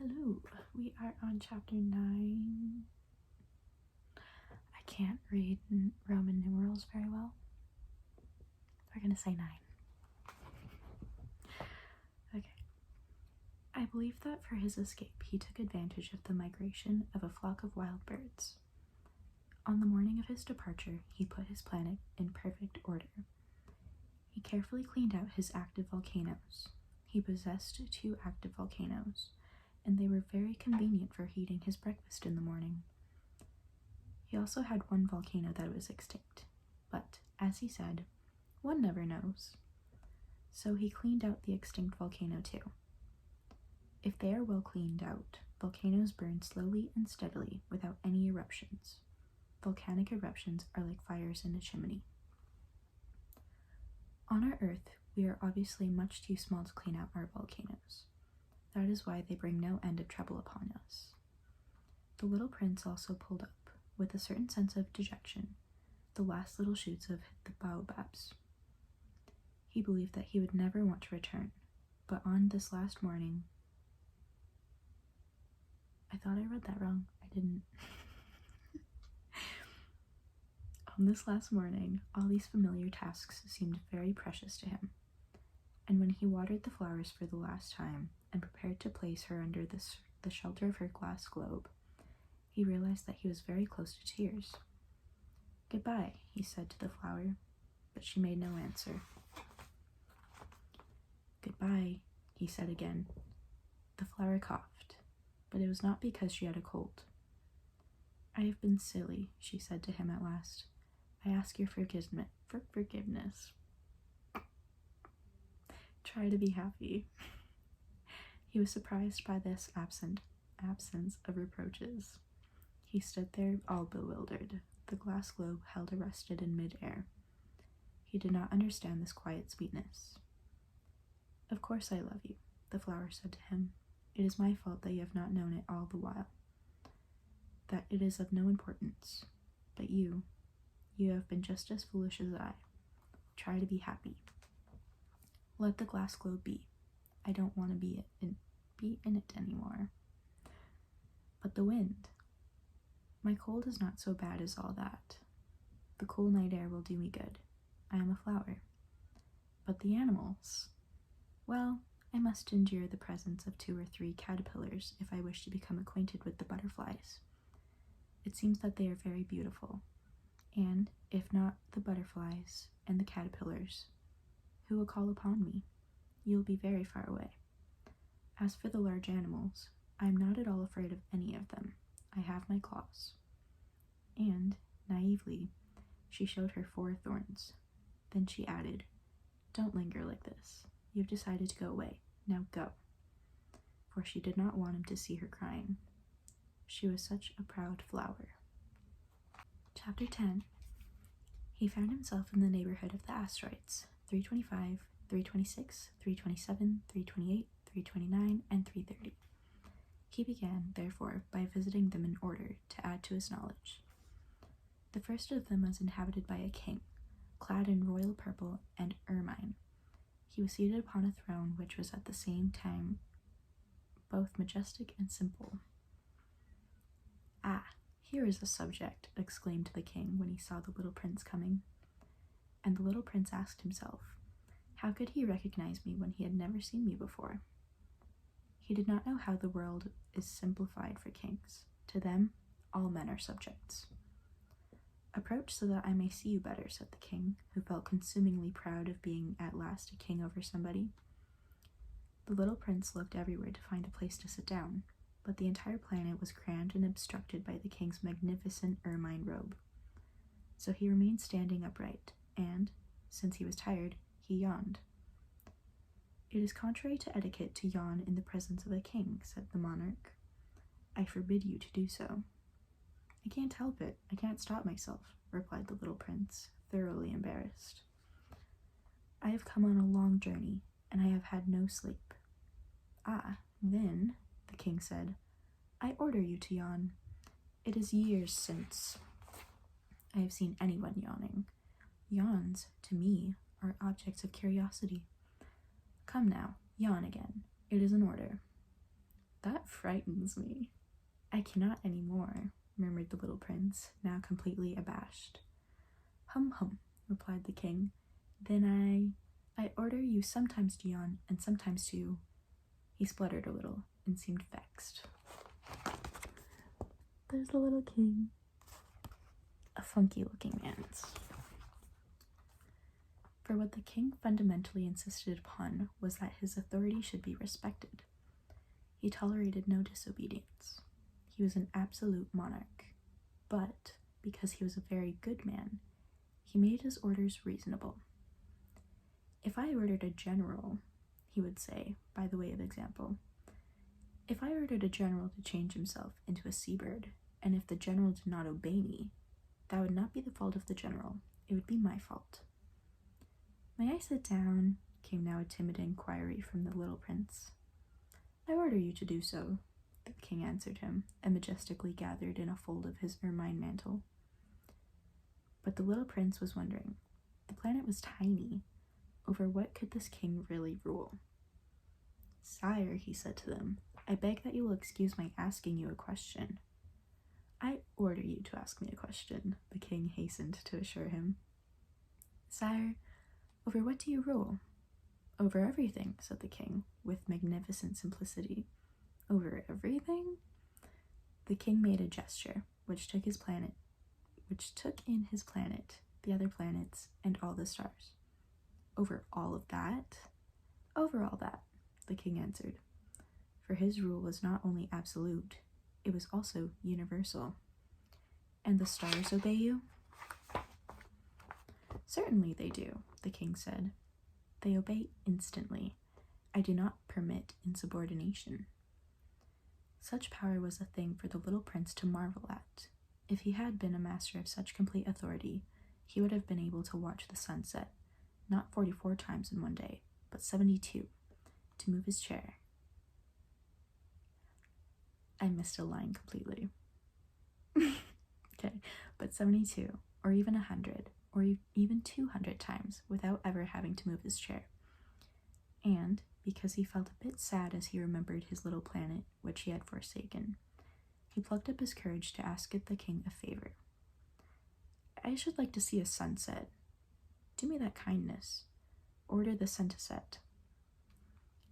Hello, we are on chapter 9. I can't read Roman numerals very well. We're going to say 9. Okay. I believe that for his escape, he took advantage of the migration of a flock of wild birds. On the morning of his departure, he put his planet in perfect order. He carefully cleaned out his active volcanoes. He possessed 2 active volcanoes, and they were very convenient for heating his breakfast in the morning. He also had 1 volcano that was extinct, but, as he said, one never knows. So he cleaned out the extinct volcano too. If they are well cleaned out, volcanoes burn slowly and steadily without any eruptions. Volcanic eruptions are like fires in a chimney. On our Earth, we are obviously much too small to clean out our volcanoes. That is why they bring no end of trouble upon us. The little prince also pulled up, with a certain sense of dejection, the last little shoots of the baobabs. He believed that he would never want to return, but on this last morning... I thought I read that wrong. I didn't. On this last morning, all these familiar tasks seemed very precious to him, and when he watered the flowers for the last time and prepared to place her under the shelter of her glass globe, he realized that he was very close to tears. "Goodbye," he said to the flower, but she made no answer. "Goodbye," he said again. The flower coughed, but it was not because she had a cold. "I have been silly," she said to him at last. "I ask your forgiveness. Try to be happy." He was surprised by this absence of reproaches. He stood there all bewildered, the glass globe held arrested in mid-air. He did not understand this quiet sweetness. "Of course I love you," the flower said to him. "It is my fault that you have not known it all the while, that it is of no importance. But you have been just as foolish as I. Try to be happy. Let the glass globe be. I don't want to be in it anymore." "But the wind." "My cold is not so bad as all that. The cool night air will do me good. I am a flower." "But the animals." "Well, I must endure the presence of 2 or 3 caterpillars if I wish to become acquainted with the butterflies. It seems that they are very beautiful, and if not the butterflies and the caterpillars, who will call upon me? You will be very far away. As for the large animals, I am not at all afraid of any of them. I have my claws." And, naively, she showed her 4 thorns. Then she added, "Don't linger like this. You have decided to go away. Now go." For she did not want him to see her crying. She was such a proud flower. Chapter 10. He found himself in the neighborhood of the asteroids, 325, 326, 327, 328, 329, and 330. He began, therefore, by visiting them in order to add to his knowledge. The first of them was inhabited by a king, clad in royal purple and ermine. He was seated upon a throne which was at the same time both majestic and simple. "Ah, here is a subject," exclaimed the king when he saw the little prince coming. And the little prince asked himself, how could he recognize me when he had never seen me before? He did not know how the world is simplified for kings. To them, all men are subjects. "Approach so that I may see you better," said the king, who felt consumingly proud of being at last a king over somebody. The little prince looked everywhere to find a place to sit down, but the entire planet was crammed and obstructed by the king's magnificent ermine robe. So he remained standing upright, and, since he was tired, he yawned. "It is contrary to etiquette to yawn in the presence of a king," said the monarch. "I forbid you to do so." "I can't help it. I can't stop myself," replied the little prince, thoroughly embarrassed. "I have come on a long journey, and I have had no sleep." "Ah, then," the king said, "I order you to yawn. It is years since I have seen anyone yawning. Yawns, to me, are objects of curiosity. Come now, yawn again. It is an order." That frightens me. I cannot any more, murmured the little prince, now completely abashed. Hum hum, replied the king. Then I order you sometimes to yawn and sometimes to... He spluttered a little and seemed vexed. There's the little king. A funky-looking man's. For what the king fundamentally insisted upon was that his authority should be respected. He tolerated no disobedience. He was an absolute monarch, but because he was a very good man, he made his orders reasonable. If I ordered a general, he would say, by the way of example, if I ordered a general to change himself into a seabird, and if the general did not obey me, that would not be the fault of the general, it would be my fault. May I sit down? Came now a timid inquiry from the little prince. I order you to do so, the king answered him, and majestically gathered in a fold of his ermine mantle. But the little prince was wondering. The planet was tiny. Over what could this king really rule? Sire, he said to them, I beg that you will excuse my asking you a question. I order you to ask me a question, the king hastened to assure him. Sire, over what do you rule? Over everything, said the king, with magnificent simplicity. Over everything? The king made a gesture, which took in his planet, the other planets, and all the stars. Over all of that? Over all that, the king answered. For his rule was not only absolute, it was also universal. And the stars obey you? Certainly they do, the king said. They obey instantly. I do not permit insubordination. Such power was a thing for the little prince to marvel at. If he had been a master of such complete authority, he would have been able to watch the sun set, not 44 times in one day, but 72, to move his chair. I missed a line completely. Okay, but 72, or even 100, or even 200 times without ever having to move his chair. And, because he felt a bit sad as he remembered his little planet, which he had forsaken, he plucked up his courage to ask the king a favor. I should like to see a sunset. Do me that kindness. Order the sun to set.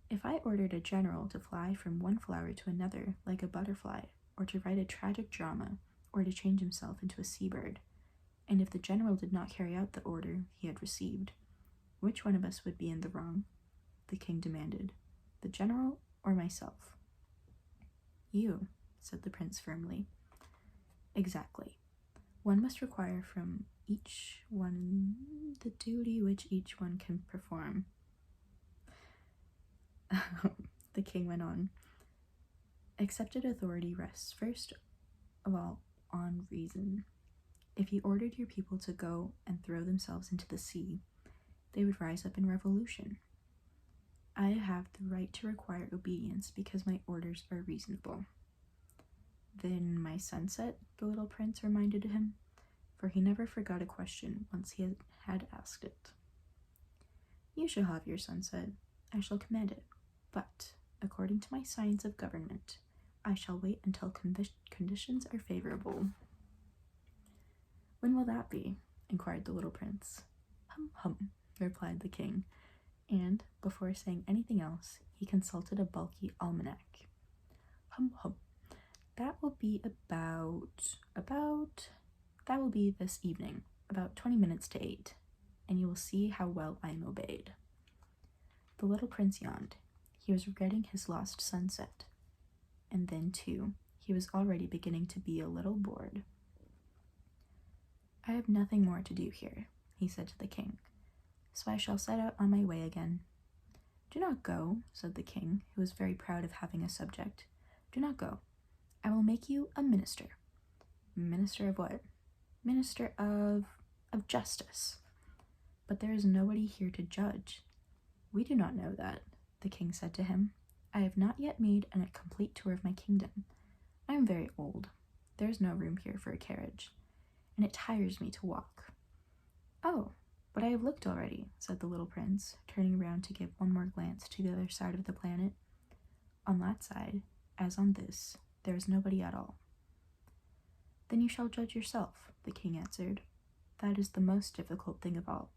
If I ordered a general to fly from one flower to another like a butterfly, or to write a tragic drama, or to change himself into a seabird, and if the general did not carry out the order he had received, which one of us would be in the wrong? The king demanded. The general or myself? You, said the prince firmly. Exactly. One must require from each one the duty which each one can perform. The king went on. Accepted authority rests first of all on reason. If you ordered your people to go and throw themselves into the sea, they would rise up in revolution. I have the right to require obedience because my orders are reasonable. Then my sunset, the little prince reminded him, for he never forgot a question once he had asked it. You shall have your sunset. I shall command it. But, according to my science of government, I shall wait until conditions are favorable. When will that be? Inquired the little prince. Hum hum, replied the king, and, before saying anything else, he consulted a bulky almanac. Hum hum, that will be that will be this evening, about 20 minutes to 8, and you will see how well I am obeyed. The little prince yawned. He was regretting his lost sunset. And then, too, he was already beginning to be a little bored. I have nothing more to do here, he said to the king, so I shall set out on my way again. Do not go, said the king, who was very proud of having a subject. Do not go. I will make you a minister. Minister of what? Minister of justice. But there is nobody here to judge. We do not know that, the king said to him. I have not yet made a complete tour of my kingdom. I am very old. There is no room here for a carriage, and it tires me to walk. Oh, but I have looked already, said the little prince, turning round to give one more glance to the other side of the planet. On that side, as on this, there is nobody at all. Then you shall judge yourself, the king answered. That is the most difficult thing of all.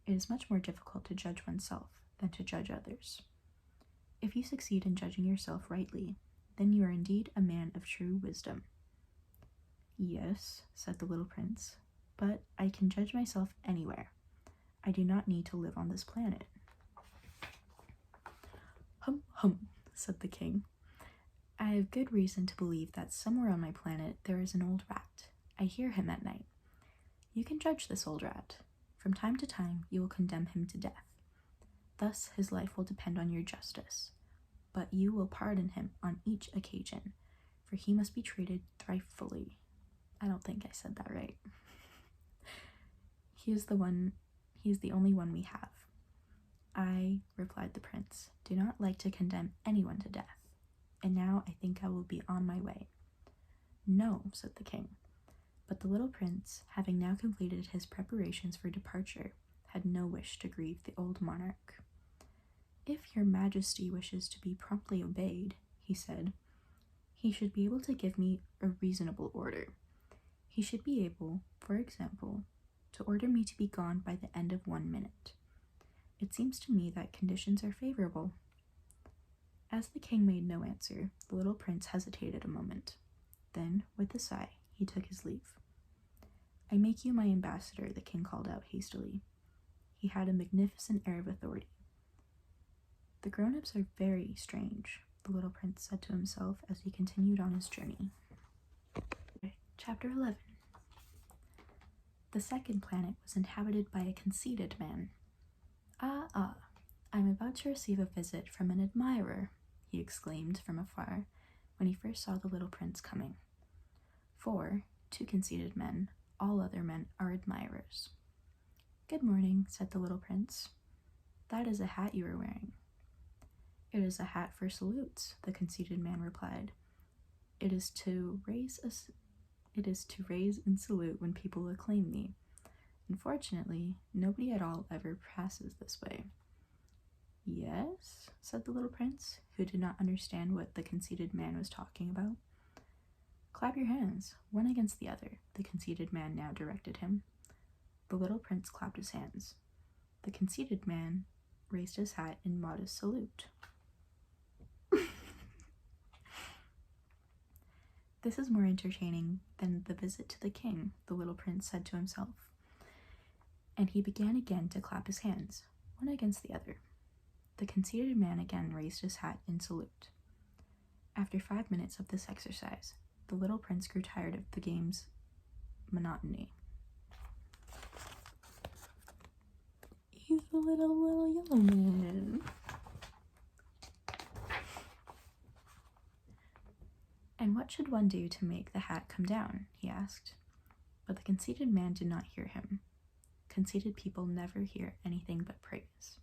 It is much more difficult to judge oneself than to judge others. If you succeed in judging yourself rightly, then you are indeed a man of true wisdom. Yes, said the little prince, but I can judge myself anywhere. I do not need to live on this planet. Hum, hum, said the king. I have good reason to believe that somewhere on my planet there is an old rat. I hear him at night. You can judge this old rat. From time to time you will condemn him to death. Thus his life will depend on your justice. But you will pardon him on each occasion, for he must be treated thriftily. I don't think I said that right. He is the only one we have. I, replied the prince, do not like to condemn anyone to death, and now I think I will be on my way. No, said the king. But the little prince, having now completed his preparations for departure, had no wish to grieve the old monarch. If your majesty wishes to be promptly obeyed, he said, he should be able to give me a reasonable order. He should be able, for example, to order me to be gone by the end of 1 minute. It seems to me that conditions are favorable. As the king made no answer, the little prince hesitated a moment. Then, with a sigh, he took his leave. I make you my ambassador, the king called out hastily. He had a magnificent air of authority. The grown-ups are very strange, the little prince said to himself as he continued on his journey. Chapter 11. The second planet was inhabited by a conceited man. Ah, I'm about to receive a visit from an admirer, he exclaimed from afar when he first saw the little prince coming. For, to conceited men, all other men are admirers. Good morning, said the little prince. That is a hat you are wearing. It is a hat for salutes, the conceited man replied. It is to raise and salute when people acclaim me. Unfortunately, nobody at all ever passes this way. Yes, said the little prince, who did not understand what the conceited man was talking about. Clap your hands, one against the other, the conceited man now directed him. The little prince clapped his hands. The conceited man raised his hat in modest salute. This is more entertaining than the visit to the king, the little prince said to himself. And he began again to clap his hands, one against the other. The conceited man again raised his hat in salute. After 5 minutes of this exercise, the little prince grew tired of the game's monotony. He's the little yellow man. And what should one do to make the hat come down? He asked. But the conceited man did not hear him. Conceited people never hear anything but praise.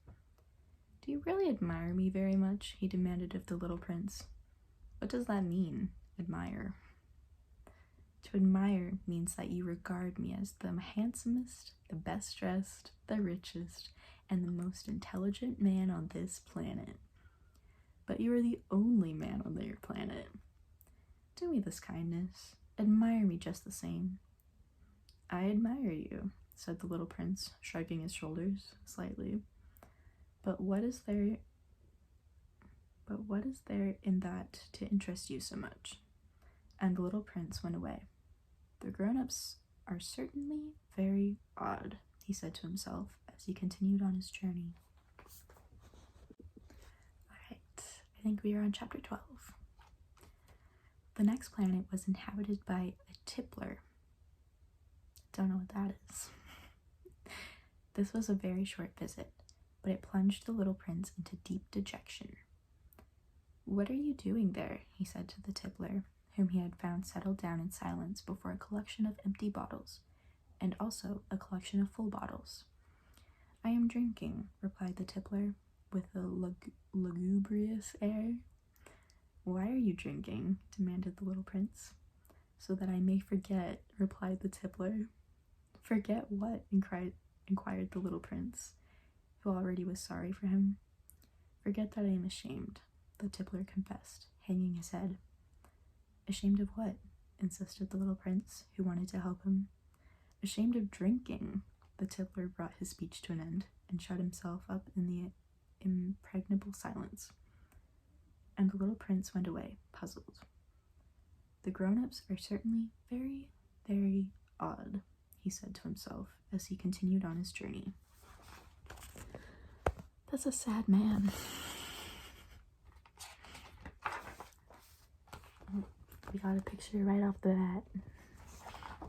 Do you really admire me very much? He demanded of the little prince. What does that mean, admire? To admire means that you regard me as the handsomest, the best dressed, the richest, and the most intelligent man on this planet. But you are the only man on your planet. Do me this kindness. Admire me just the same. I admire you, said the little prince, shrugging his shoulders slightly. But what is there in that to interest you so much? And the little prince went away. The grown-ups are certainly very odd, he said to himself as he continued on his journey. Alright, I think we are on chapter 12. The next planet was inhabited by a tippler. Don't know what that is. This was a very short visit, but it plunged the little prince into deep dejection. What are you doing there? He said to the tippler, whom he had found settled down in silence before a collection of empty bottles, and also a collection of full bottles. I am drinking, replied the tippler, with a lugubrious air. Why are you drinking? Demanded the little prince. So that I may forget, replied the tippler. Forget what? Inquired the little prince, who already was sorry for him. Forget that I am ashamed, the tippler confessed, hanging his head. Ashamed of what? Insisted the little prince, who wanted to help him. Ashamed of drinking. The tippler brought his speech to an end and shut himself up in the impregnable silence. And the little prince went away, puzzled. The grown-ups are certainly very, very odd, he said to himself as he continued on his journey. That's a sad man. We got a picture right off the bat.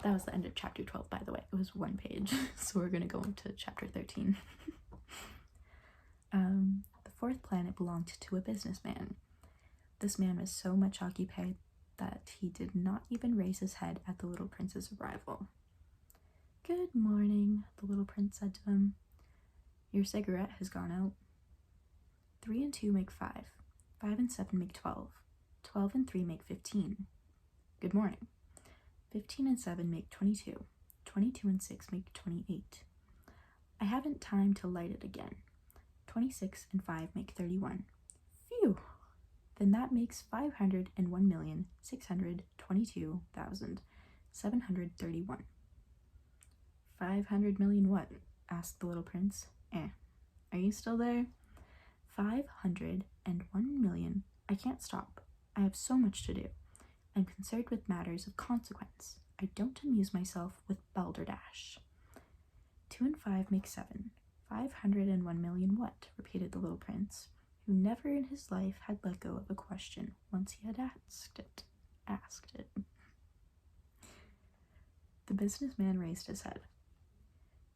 That was the end of chapter 12, by the way. It was one page, so we're going to go into chapter 13. The fourth planet belonged to a businessman. This man was so much occupied that he did not even raise his head at the little prince's arrival. "Good morning," the little prince said to him. "Your cigarette has gone out." 3 and 2 make 5. 5 and 7 make 12. 12 and 3 make 15. Good morning. 15 and 7 make 22. 22 and 6 make 28. I haven't time to light it again. 26 and 5 make 31. Phew! Then that makes 501,622,731. 500 million what? Asked the little prince. Are you still there? 501 million. I can't stop. I have so much to do. I'm concerned with matters of consequence. I don't amuse myself with balderdash. 2 and 5 make 7. 501 million what? Repeated the little prince, who never in his life had let go of a question once he had asked it. The businessman raised his head.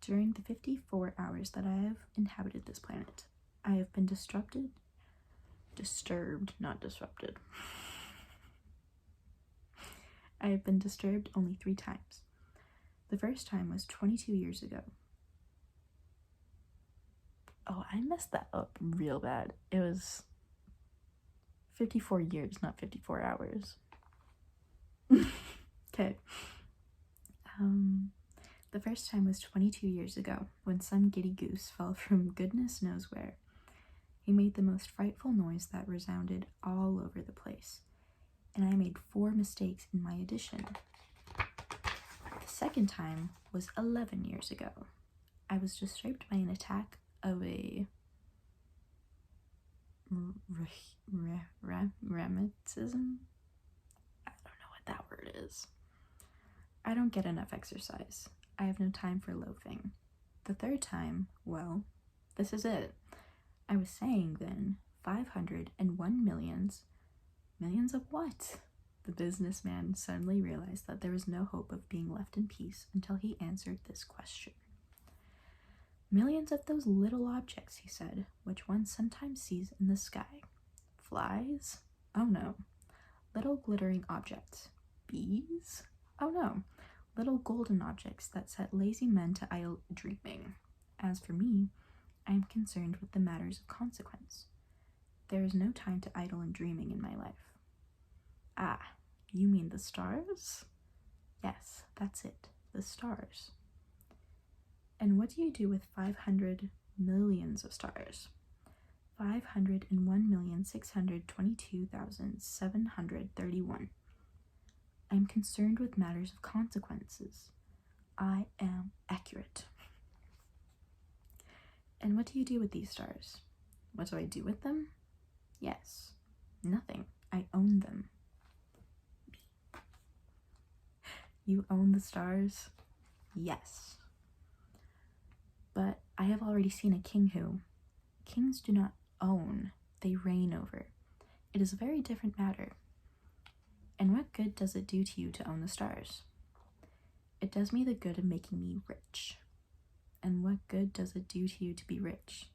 During the 54 hours that I have inhabited this planet, I have been disturbed, not disrupted. I have been disturbed only 3 times. The first time was 22 years ago. Oh, I messed that up real bad. It was 54 years, not 54 hours. Okay. The first time was 22 years ago, when some giddy goose fell from goodness knows where. He made the most frightful noise that resounded all over the place, and I made 4 mistakes in my addition. The second time was 11 years ago. I was disturbed by an attack of a rheumatism? I don't know what that word is. I don't get enough exercise. I have no time for loafing. The third time, well, this is it. I was saying then, 501 millions. Millions of what? The businessman suddenly realized that there was no hope of being left in peace until he answered this question. Millions of those little objects, he said, which one sometimes sees in the sky. Flies? Oh no. Little glittering objects. Bees? Oh no. Little golden objects that set lazy men to idle dreaming. As for me, I am concerned with the matters of consequence. There is no time to idle and dreaming in my life. Ah, you mean the stars? Yes, that's it, the stars. And what do you do with 500 millions of stars? 501,622,731. I am concerned with matters of consequences. I am accurate. And what do you do with these stars? What do I do with them? Yes, nothing. I own them. You own the stars? Yes. But I have already seen a king who. Kings do not own, they reign over. It is a very different matter. And what good does it do to you to own the stars? It does me the good of making me rich. And what good does it do to you to be rich?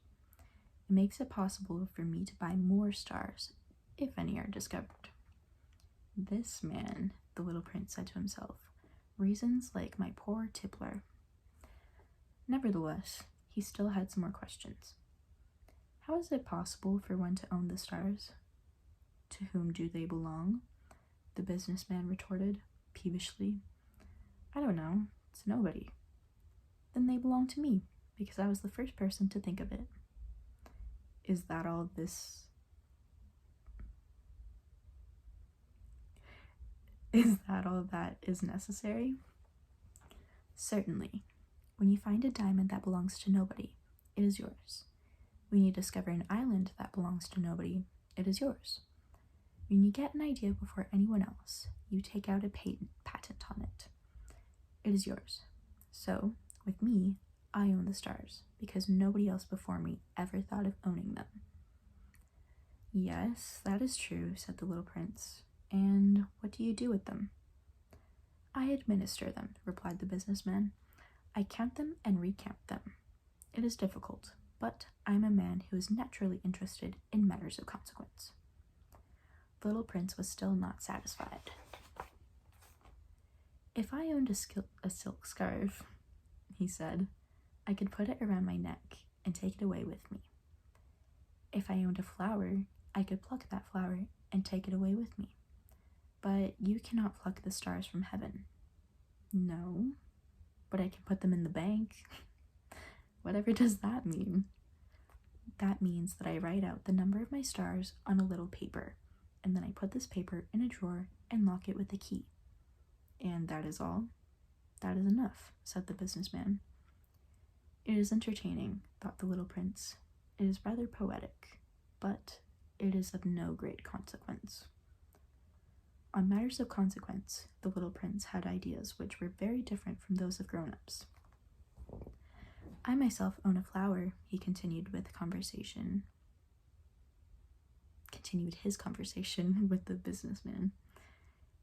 It makes it possible for me to buy more stars, if any are discovered. This man, the little prince said to himself, reasons like my poor tippler. Nevertheless, he still had some more questions. How is it possible for one to own the stars? To whom do they belong? The businessman retorted, peevishly. I don't know. It's nobody. Then they belong to me, because I was the first person to think of it. Is that all this Is that all that is necessary? Certainly. When you find a diamond that belongs to nobody, it is yours. When you discover an island that belongs to nobody, it is yours. When you get an idea before anyone else, you take out a patent on it. It is yours. So, with me, I own the stars, because nobody else before me ever thought of owning them. Yes, that is true, said the little prince. And what do you do with them? I administer them, replied the businessman. I count them and recount them. It is difficult, but I am a man who is naturally interested in matters of consequence. The little prince was still not satisfied. If I owned a silk scarf, he said, I could put it around my neck and take it away with me. If I owned a flower, I could pluck that flower and take it away with me. But you cannot pluck the stars from heaven. No, but I can put them in the bank. Whatever does that mean? That means that I write out the number of my stars on a little paper, and then I put this paper in a drawer and lock it with a key. And that is all? That is enough, said the businessman. It is entertaining, thought the little prince. It is rather poetic, but it is of no great consequence. On matters of consequence, the little prince had ideas which were very different from those of grown-ups. I myself own a flower, he continued his conversation with the businessman,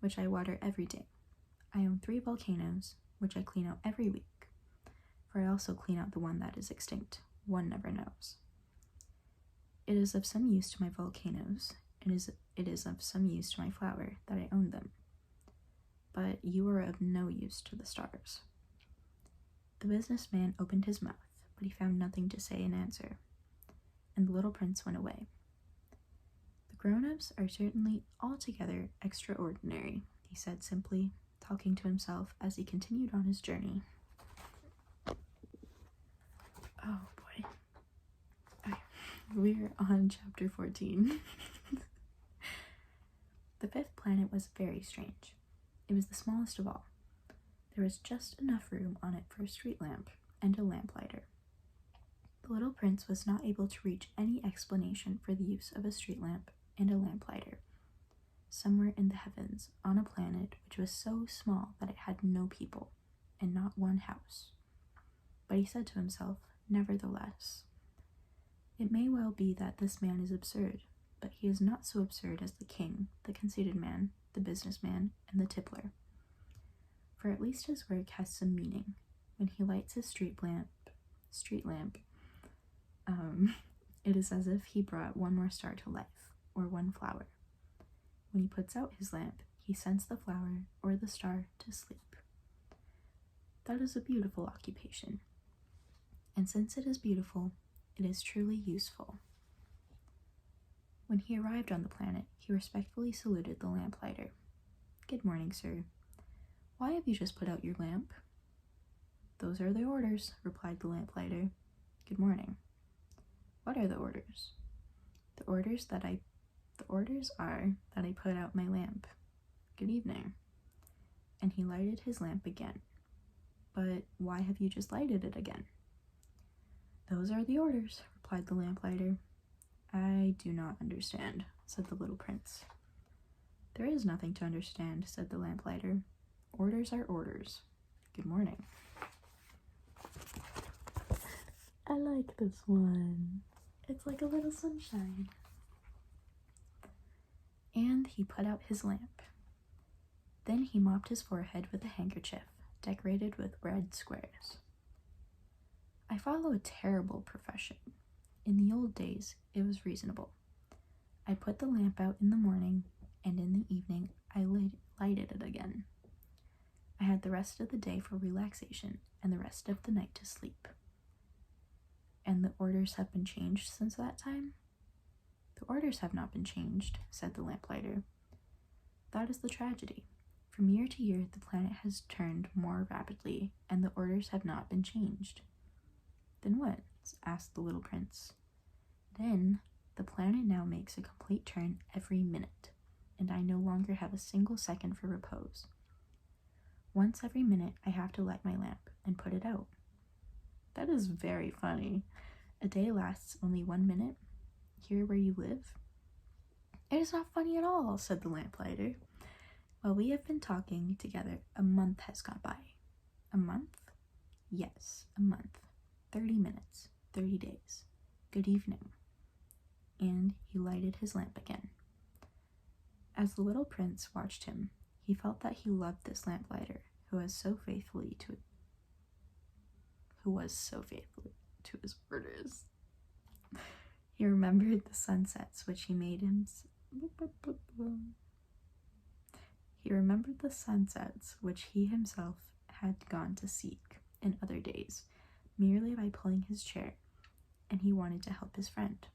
which I water every day. I own 3 volcanoes, which I clean out every week, for I also clean out the one that is extinct. One never knows. It is of some use to my volcanoes, and it is of some use to my flower that I own them. But you are of no use to the stars. The businessman opened his mouth, but he found nothing to say in answer, and the little prince went away. The grown-ups are certainly altogether extraordinary, he said simply, talking to himself as he continued on his journey. Oh boy. We're on chapter 14. The 5th planet was very strange. It was the smallest of all. There was just enough room on it for a street lamp and a lamplighter. The little prince was not able to reach any explanation for the use of a street lamp and a lamplighter somewhere in the heavens on a planet which was so small that it had no people and not one house. But he said to himself, nevertheless, it may well be that this man is absurd, but he is not so absurd as the king, the conceited man, the businessman, and the tippler. For at least his work has some meaning. When he lights his street lamp, it is as if he brought one more star to life, or one flower. When he puts out his lamp, he sends the flower or the star to sleep. That is a beautiful occupation. And since it is beautiful, it is truly useful. When he arrived on the planet, he respectfully saluted the lamplighter. Good morning, sir. Why have you just put out your lamp? Those are the orders, replied the lamplighter. Good morning. What are the orders? The orders are that I put out my lamp. Good evening. And he lighted his lamp again. But why have you just lighted it again? Those are the orders, replied the lamplighter. I do not understand, said the little prince. There is nothing to understand, said the lamplighter. Orders are orders. Good morning. I like this one. It's like a little sunshine. And he put out his lamp. Then he mopped his forehead with a handkerchief decorated with red squares. I follow a terrible profession. In the old days, it was reasonable. I put the lamp out in the morning, and in the evening I lighted it again. I had the rest of the day for relaxation and the rest of the night to sleep. And the orders have been changed since that time? The orders have not been changed, said the lamplighter. That is the tragedy. From year to year, the planet has turned more rapidly, and the orders have not been changed. Then what? Asked the little prince. Then, the planet now makes a complete turn every minute. and I no longer have a single second for repose. Once every minute, I have to light my lamp and put it out. That is very funny. A day lasts only 1 minute? Here where you live? It is not funny at all, said the lamplighter. While we have been talking together, a month has gone by. A month? Yes, a month. 30 minutes, 30 days. Good evening. And he lighted his lamp again. As the little prince watched him, he felt that he loved this lamplighter who was so faithful to his orders. He remembered the sunsets which he made himself had gone to seek in other days, merely by pulling his chair, and he wanted to help his friend.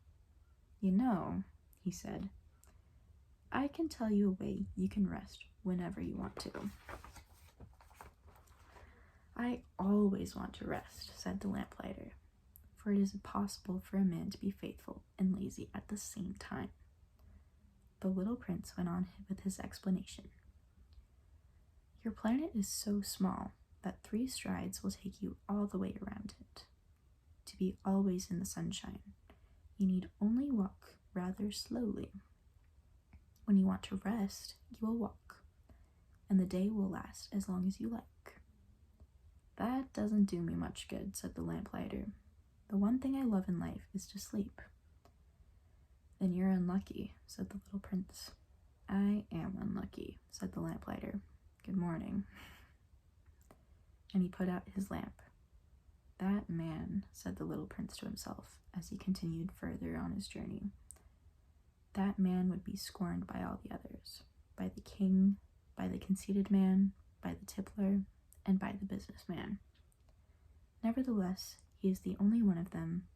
You know, he said, I can tell you a way you can rest whenever you want to. I always want to rest, said the lamplighter, for it is impossible for a man to be faithful and lazy at the same time. The little prince went on with his explanation. Your planet is so small that 3 strides will take you all the way around it. To be always in the sunshine, you need only walk rather slowly. When you want to rest, you will walk, and the day will last as long as you like. That doesn't do me much good, said the lamplighter. The one thing I love in life is to sleep. Then you're unlucky, said the little prince. I am unlucky, said the lamplighter. Good morning. And he put out his lamp. That man, said the little prince to himself as he continued further on his journey. That man would be scorned by all the others, by the king, by the conceited man, by the tippler, and by the businessman. Nevertheless, he is the only one of them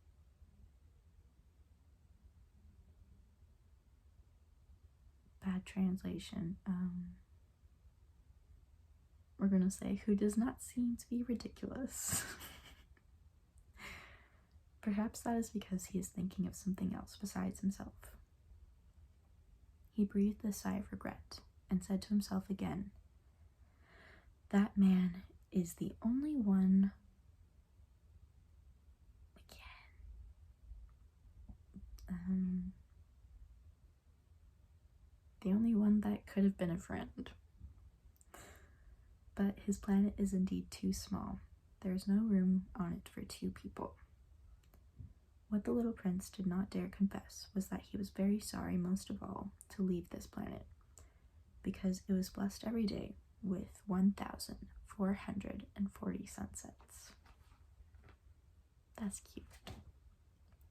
bad translation. We're gonna say who does not seem to be ridiculous. Perhaps that is because he is thinking of something else besides himself. He breathed a sigh of regret and said to himself again, that man is the only one the only one that could have been a friend. But his planet is indeed too small. There is no room on it for 2 people. What the little prince did not dare confess was that he was very sorry most of all to leave this planet, because it was blessed every day with 1,440 sunsets. That's cute.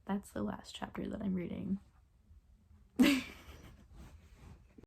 That's the last chapter that I'm reading.